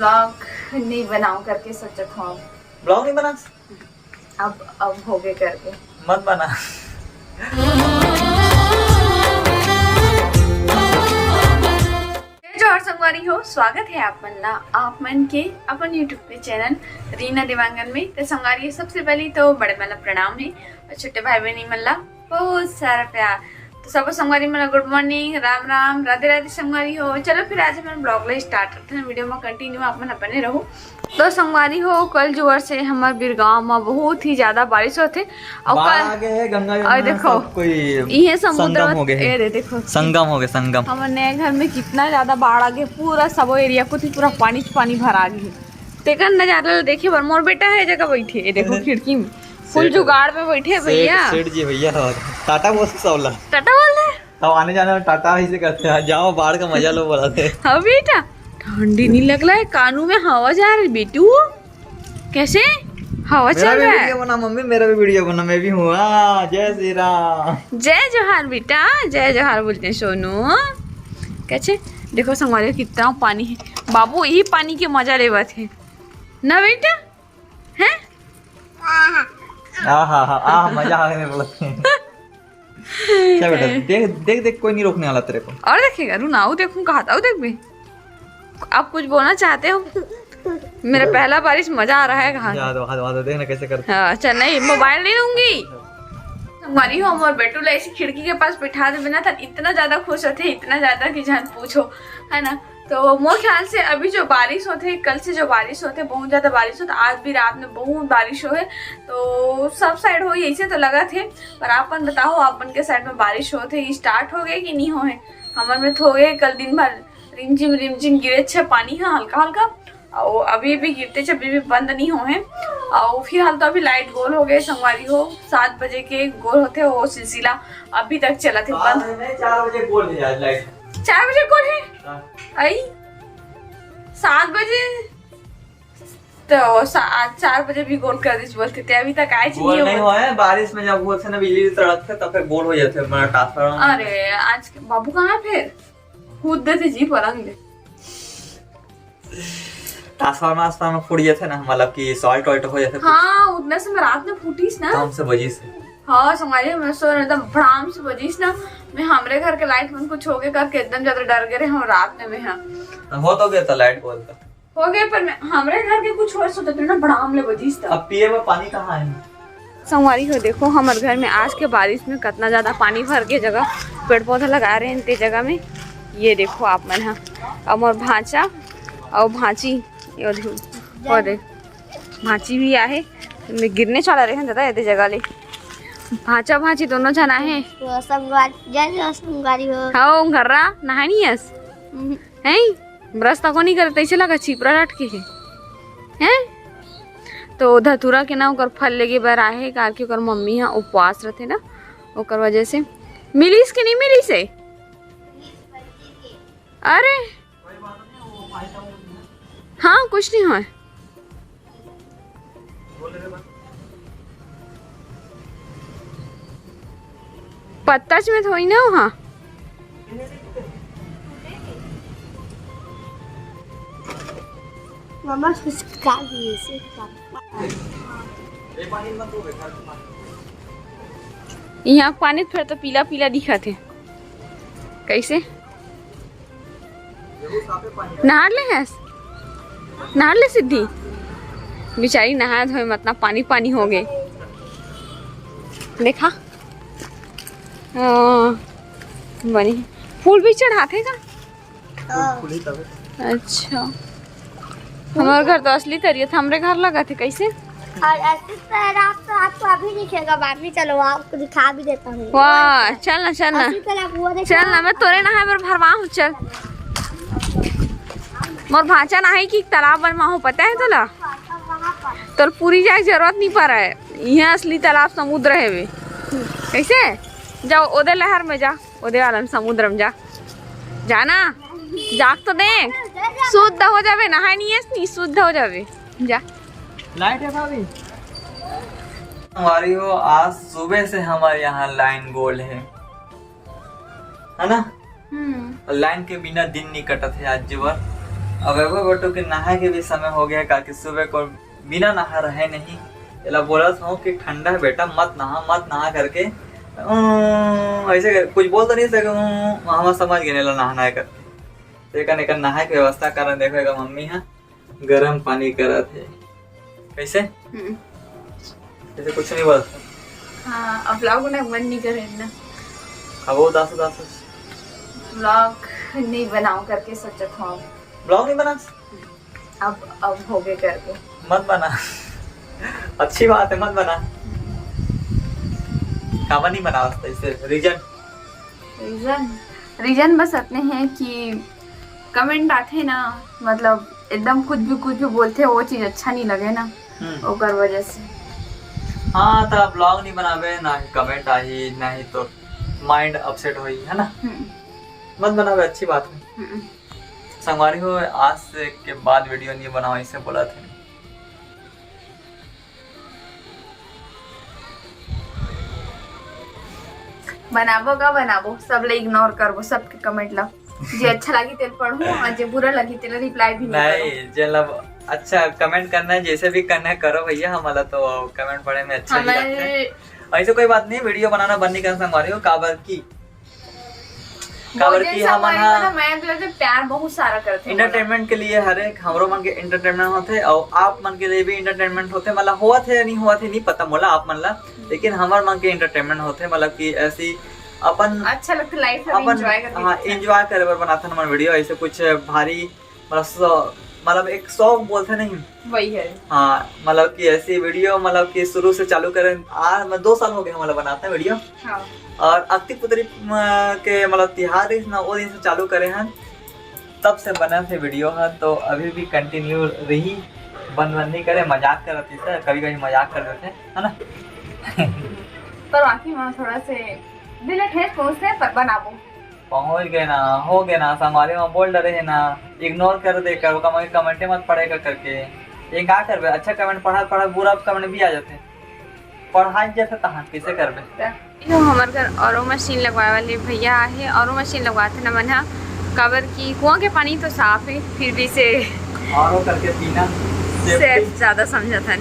Blog नहीं बनाऊं करके सोचा था। ब्लॉग नहीं बना? अब हो गए करके मत बना। जोर संगवारी हो, स्वागत है आप मन के अपन यूट्यूब पे चैनल रीना देवांगन में। तो संगवारी सबसे पहले तो बड़े मला प्रणाम है और छोटे भाई बहनी मला बहुत सारा प्यार। तो सब संगवारी मला गुड मॉर्निंग, राम राम, राधे राधे संगवारी हो। चलो फिर आज हम ब्लॉग ला स्टार्ट करते हैं, वीडियो में कंटिन्यू आप मन अपने रहो। तो संगवारी हो, कल जोर से हमारे बिरगांव में बहुत ही ज्यादा बारिश होते और कल आगे है गंगा और देखो कोई ये समुद्र हो गए, ये देखो संगम हो गए, संगम। हमारे नए घर में कितना ज्यादा बाढ़ आ गया, पूरा सब एरिया को थी पूरा पानी भर आ गई। देखा नजारा देखे बर मोर बेटा है जगह बैठे, ये देखो खिड़की में फुल जुगाड़ में बैठे भैया। सेठ जी भैया टाटा बोल सौला, टाटा बोल रहे अब आने जाने में टाटा ऐसे करते हैं, जाओ बाढ़ का मजा लो बोलाते। हाँ बेटा, ठंडी नहीं लग रहा है, कानू में हवा जा रही बेटू। कैसे हवा चल रहा है? वीडियो बना मम्मी, मेरा भी वीडियो बना, मैं भी हूँ। जय श्री राम, जय जोहार बेटा, जय जोहार बोलते हैं सोनू। कैसे देखो संगवारी कितना पानी है, बाबू यही पानी के मजा ले थे ना बेटा, है मजा आ गया बोलते हैं। क्या बेटा, देख देख देख, कोई नहीं रोकने वाला तेरे को। और देखेगा रुनाऊ देखूं कहा था देख भी। आप कुछ बोलना चाहते हो? मेरा पहला बारिश मजा आ रहा है। कहा देखना कैसे करते। हाँ चल, नहीं मोबाइल नहीं दूंगी। हमारी हम और बेटू ला ऐसी खिड़की के पास बिठा दे बिना था, इतना ज्यादा खुश होते, इतना ज्यादा कि जान पूछो, है ना। तो मोर ख्याल से अभी जो बारिश होते, कल से जो बारिश होते, बहुत ज्यादा बारिश होता, आज भी रात में बहुत बारिश हो है। तो सब साइड हो ऐसे तो लगा थे, पर आपन बताओ आपन के साइड में बारिश होते स्टार्ट हो गए कि नहीं हो है? हमारे में तो हो गए, कल दिन भर रिमझिम गिरे छे पानी, हाँ हल्का हल्का, और अभी भी गिरते छे, अभी भी बंद नहीं हो है। और फिलहाल तो अभी लाइट गोल हो गए संगवारी हो, 7 बजे के गोल होते, वो सिलसिला अभी तक चला थे बंद। 4 बजे गोल है आज लाइट, 4 बजे गोल है आई, 7 बजे तो आज 4 बजे भी गोल कर दी बोलते थे, अभी तक आए नहीं हुआ है। बारिश में जब बोलते ना बिजली तड़कते तब फिर गोल हो जाते हैं, बड़ा ट्रांसफार्मर। अरे आज बाबू कहाँ फिर कूद देते जी पलंग ले, ट्रांसफार्मर फूट जाते ना, मतलब कि सॉल्ट वॉल्ट हो जाते। हाँ उतना से मैं रात में फूटीस ना, हमसे बजी से। हाँ संभालिए, मैं सो एकदम भड़ाम से बजीस ना, मैं हमरे घर के लाइट में कुछ हो गए करके एकदम ज्यादा डर गए हम रात में। हाँ हो तो गया था लाइट बोलता हो गए, पर मैं हमरे घर के कुछ हो सोते ना भड़ाम ले बजीस था। अब पिए में पानी कहाँ है? संगवारी हो देखो हमारे घर में आज के बारिश में कितना ज्यादा पानी भर के जगह पेड़ पौधा लगा रहे हैं इनते जगह में। ये देखो आप मन, हाँ और भांचा और भांची और देख भांची भी आहे, गिरने चला रहे हैं दादा ये जगह ले। भांचा भांची दोनों जना है। हाँ घर्रा नहा नहीं है ब्रश तक नहीं करते, ऐसे लगा छिपरा लटके हैं। तो धतूरा के ना ओकर फल लेके बर आहे, कार के ओकर मम्मी यहाँ उपवास रहते ना, ओकर वजह से मिलीस के नहीं मिली से। अरे हाँ कुछ नहीं हुआ, पत्ताच में थोड़ी ना हो। हाँ मामा कुछ खा दिए से यहाँ पानी फिर तो पीला पीला दिखा थे। कैसे नहा ले सिद्धि बेचारी, नहा धोए मतलब पानी पानी हो गए। देखा बनी फूल भी चढ़ाते का। अच्छा हमारे घर तो असली तरीका था, हमारे घर लगा थे। कैसे और ऐसे तरह आप तो आपको अभी दिखेगा, बाद में चलो आपको दिखा भी देता हूँ। वाह चल ना चल ना, मैं तोरे नहाए पर भरवा हूँ। चल मोर भांचा नहाई की तालाब बनवा हूँ, पता है तोला? तो पूरी जाए जरूरत नहीं पड़ा है, यहाँ असली तालाब समुद्र है वे। कैसे जाओ ओदे लहर में, जा ओदे वाला समुद्र में जाना, जाग तो देख, शुद्ध हो जावे, नहाए नहीं शुद्ध हो जावे। जा लाइट है भाभी हमारी हो, आज सुबह से हमारे यहाँ लाइन गोल है ना। लाइन के बिना दिन नहीं कटत है आज जीवन। अब वैभव बटू के नहाए के भी समय हो गया, काकि सुबह को बिना नहा रहे नहीं। इला बोला था कि ठंडा है बेटा, मत नहा करके ऐसे कुछ बोल तो नहीं सके, हम समझ गए नहाना है करके। तो नहाए की व्यवस्था कर देखो मम्मी है गर्म पानी करा थे कैसे जैसे कुछ नहीं बोलता। हाँ, अब व्लॉग बनाने मन नहीं करे ना, अब वो दास व्लॉग नहीं बनाऊं करके सोचा था। ब्लॉग नहीं बना, अब हो गए करके मत बना। अच्छी बात है, मत बना। कावा नहीं बना इससे रीजन बस इतने हैं कि कमेंट आते ना, मतलब एकदम कुछ भी बोलते वो चीज अच्छा नहीं लगे ना, ओकर वजह से। हाँ तो ब्लॉग नहीं बनावे ना ही कमेंट आई ना ही तो माइंड अपसेट हुई है ना, मत बनावे, अच्छी बात है। संगवारी हो आज से के बाद वीडियो नहीं बनाओ ऐसे बोला थे। बनाबो सब ले इग्नोर करबो सबके कमेंट ला, जे अच्छा लगी तेल पढ़ू और जे बुरा लगी तेल रिप्लाई भी नहीं जे लब अच्छा कमेंट करना है, जैसे भी करना है करो भैया, हमारा तो कमेंट पढ़े में अच्छा ही लगता है। ऐसे कोई बात नहीं, वीडियो बनाना बंद नहीं कर संगवारी हो। काबर की हम मैं प्यार बहुत सारा करते इंटरटेनमेंट के लिए, हर एक हमरो मन के इंटरटेनमेंट होते और आप मन के लिए भी इंटरटेनमेंट होते। मतलब हुआ थे नहीं हुआ थे नहीं पता मोला आप मन ला, लेकिन हमार मन के इंटरटेनमेंट होते। मतलब कि ऐसी अपन अच्छा लगता लाइफ में एंजॉय करते। हाँ, एंजॉय करे बर बनाते हमारे वीडियो, ऐसे कुछ भारी मतलब एक शौक बोलते नहीं वही है। हाँ, मतलब कि ऐसी वीडियो मतलब कि शुरू से चालू करें, आज 2 साल हो गए मतलब बनाते हैं वीडियो। हाँ। और अक्ति पुत्री के मतलब तिहार ना वो दिन से चालू करे हैं, तब से बना थे वीडियो है, तो अभी भी कंटिन्यू रही, बंद नहीं करे। मजाक करते थे, कभी मजाक कर देते है ना। पर बाकी मैं थोड़ा से दिल ठेस पहुंचते पर बनाबो पहुंच गए ना, हो गए ना। संगवारी में बोल रहे है ना, इग्नोर कर दे कर कमेंटे मत पढ़ेगा करके। ये क्या करबे, अच्छा कमेंट पढ़ा बुरा कमेंट भी आ जाते, पढ़ाई जैसे तहाँ कैसे करबे। यो हमारे घर और मशीन लगवाए वाले भैया है, और मशीन लगवाते न मन काबर की कुआं के पानी तो साफ है, फिर भी से और करके पीना सेफ ज्यादा समझा था,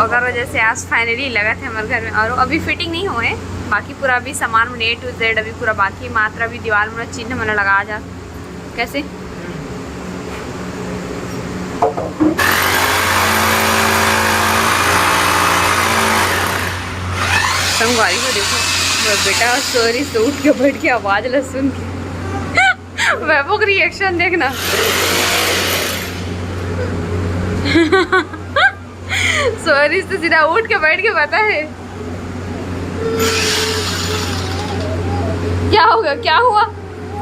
अगर वजह से आज फाइनली लगा था हमारे घर में। और अभी फिटिंग नहीं हुए, बाकी पूरा अभी सामान में A to Z अभी पूरा बाकी, मात्रा भी दीवार में चिन्ह मैंने लगा जा कैसे। संगवारी को देखो बेटा सॉरी से उठ के बैठ के आवाज ला सुन के वैभव का रिएक्शन देखना। सॉरी से सीधा उठ के बैठ के पता है क्या होगा, क्या हुआ,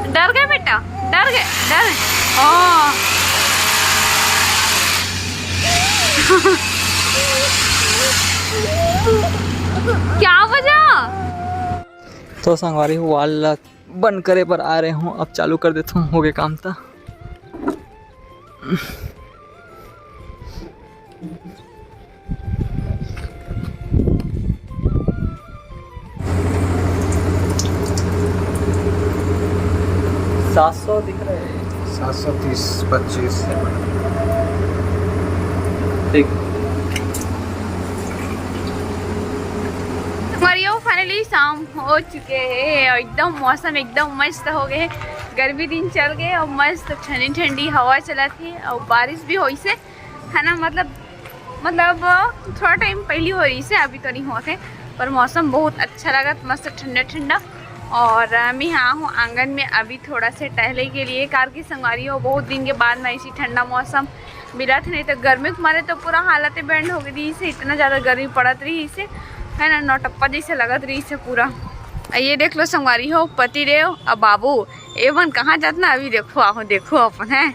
डर गए बेटा, डर गए क्या वजह। तो संगवारी वाला बंद करे पर आ रहे हूँ, अब चालू कर देता हूँ, हो गया काम था। $700 दिख रहा है, 730-25 ठीक। मरियो फाइनली शाम हो चुके हैं और एकदम मौसम एकदम मस्त हो गए, गर्मी दिन चल गए और मस्त ठंडी ठंडी हवा चला थी और बारिश भी हुई से है ना। मतलब थोड़ा टाइम पहले हो रही से, अभी तो नहीं हुआ थे, पर मौसम बहुत अच्छा लगा, मस्त ठंडा ठंडा। और मैं यहाँ हूँ आंगन में अभी थोड़ा से टहले के लिए, कार की संगवारी हो बहुत दिन के बाद में ऐसी ठंडा मौसम मिला था, नहीं तो गर्मी के मारे तो पूरा हालत बैंड हो गई से, इतना ज़्यादा गर्मी पड़त रही इसे है ना, नौटप्पा जैसे लगत रही से पूरा। ये देख लो संगवारी हो पति देव अब बाबू एवन कहाँ जात ना, अभी देखो आहो देखो अपन है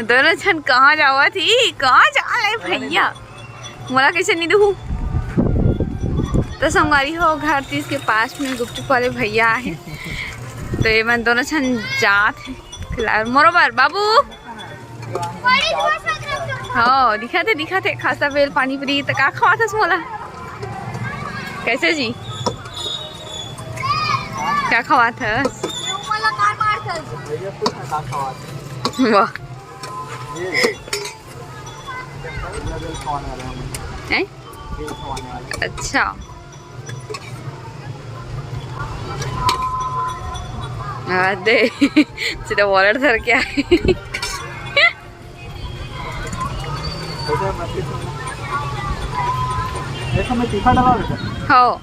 दोनों जन कहाँ जावा थी, कहाँ जा रहे भैया, मोला कैसे नहीं देखू। तो संगवारी हो घर तीस के पास में गुपचुप वाले भैया है, तो एवन दोनों जन जात है मोरोबर बाबू। हाँ दिखाते खासा बेल पानी परी तो का खावा था मोला, कैसे जी क्या खवा था। वाह हैं? अच्छा दे सीधा वॉलेट धर के आए। तीखा डला हो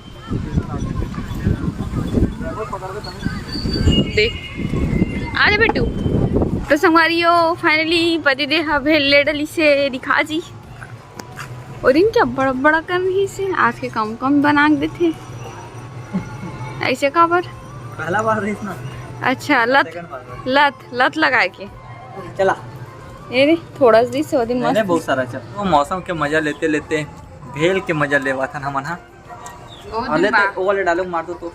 देख आ जा बेटू। तो संगवारियों फाइनली पतिदेव हवे ले डली से दिखा जी और इनका बड़ा बड़ा कर रही से आज के कम कम बना देते ऐसे काबर। पहला बार रही ना। अच्छा लत लत लत लगा के चला ये रे थोड़ा सी से दिन मैंने बहुत सारा चल तो मौसम के मजा लेते लेते भेल के मजा लेवा था हमन हा और लेते ओ वाले डालो मार दो तो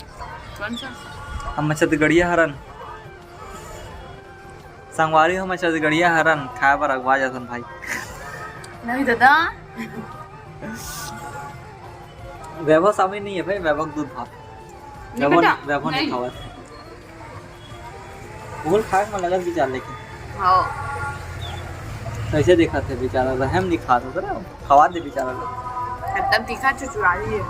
कौन सा हम छत्तीसगढ़िया हरन संगवारी हम छत्तीसगढ़िया हरन खाए पर अगवा जातन भाई नहीं दादा वैभव सामने नहीं है भाई वैभव दूध भात वैभव नहीं खावा फूल खाए में लगत विचार लेकिन हां कैसे देखा थे बेचारा रहम नहीं खाता था खवा दे बेचारा लोग एकदम तीखा चुचुरा रही है